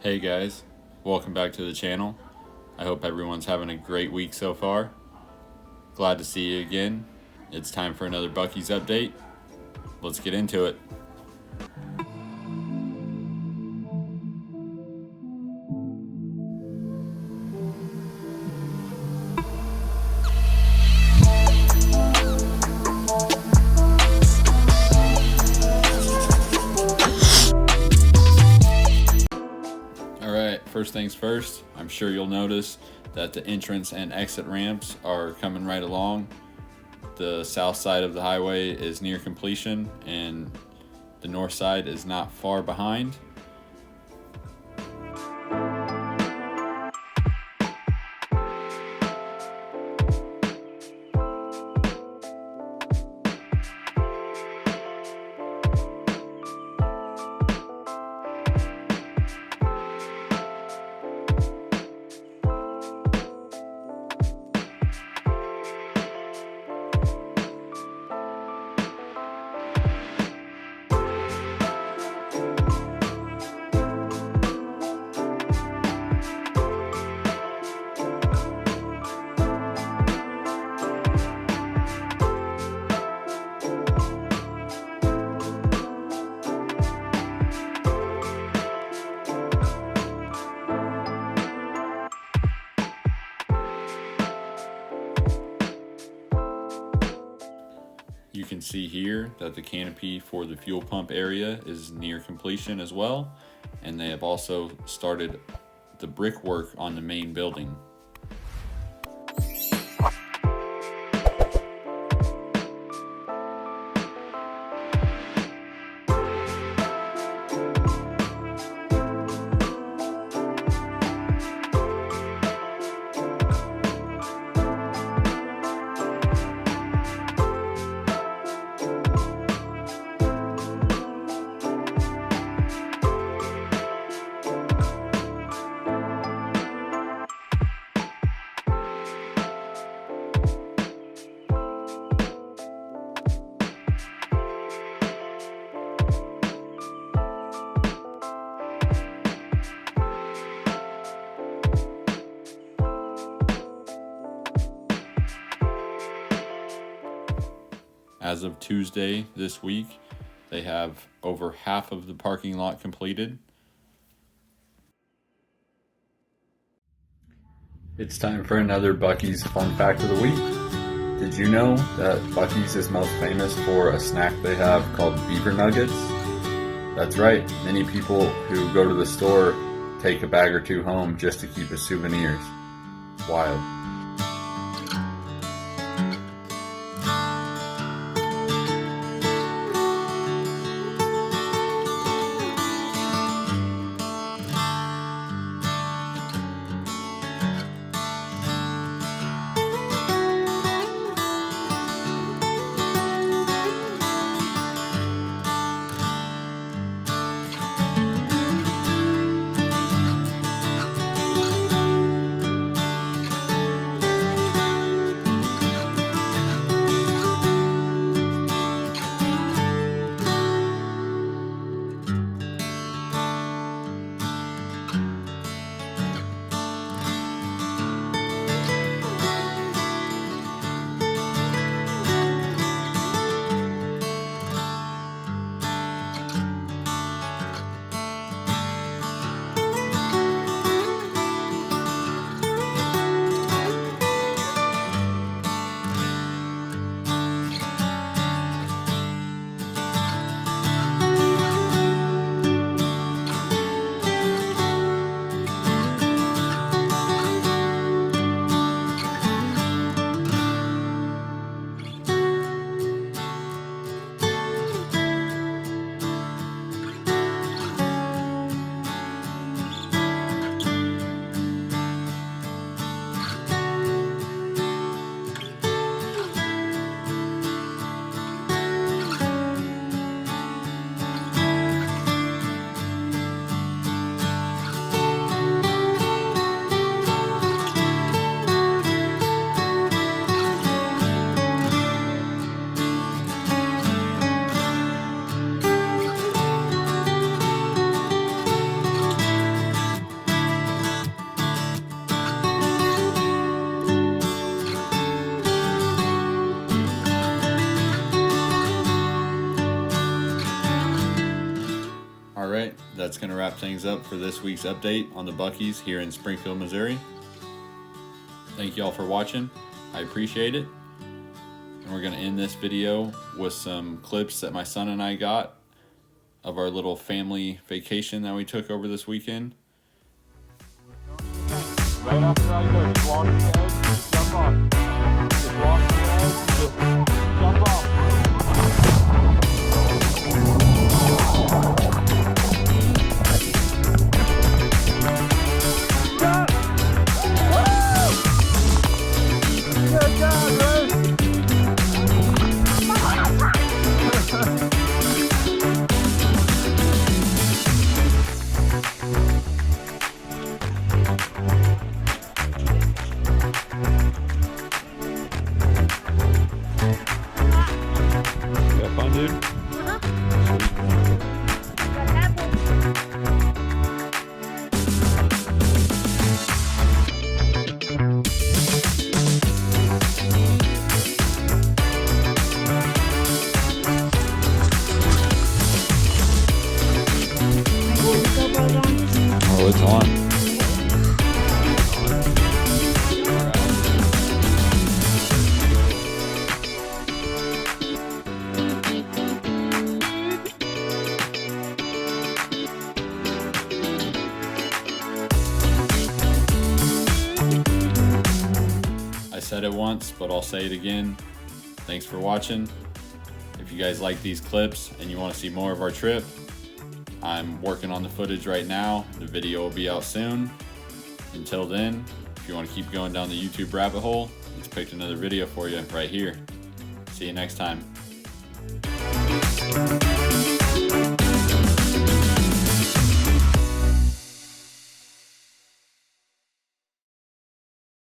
Hey guys, welcome back to the channel. I hope everyone's having a great week so far. Glad to see you again. It's time for another BUC-EE'S update. Let's get into it. Alright, first things first, I'm sure you'll notice that the entrance and exit ramps are coming right along. The south side of the highway is near completion and the north side is not far behind. You can see here that the canopy for the fuel pump area is near completion as well, and they have also started the brickwork on the main building. As of Tuesday this week, they have over half of the parking lot completed. It's time for another BUC-EE'S Fun Fact of the Week. Did you know that BUC-EE'S is most famous for a snack they have called beaver nuggets? That's right, many people who go to the store take a bag or two home just to keep as souvenirs. Wild. Alright, that's going to wrap things up for this week's update on the Buc-ee's here in Springfield, Missouri. Thank you all for watching. I appreciate it. And we're going to end this video with some clips that my son and I got of our little family vacation that we took over this weekend. Right after I go, just walk to the edge, just jump off. Just walk to the edge, just jump off. Good job, Rose. You have fun, dude? Oh, it's on. I said it once, but I'll say it again. Thanks for watching. If you guys like these clips and you want to see more of our trip, I'm working on the footage right now. The video will be out soon. Until then, if you want to keep going down the YouTube rabbit hole, let's pick another video for you right here. See you next time.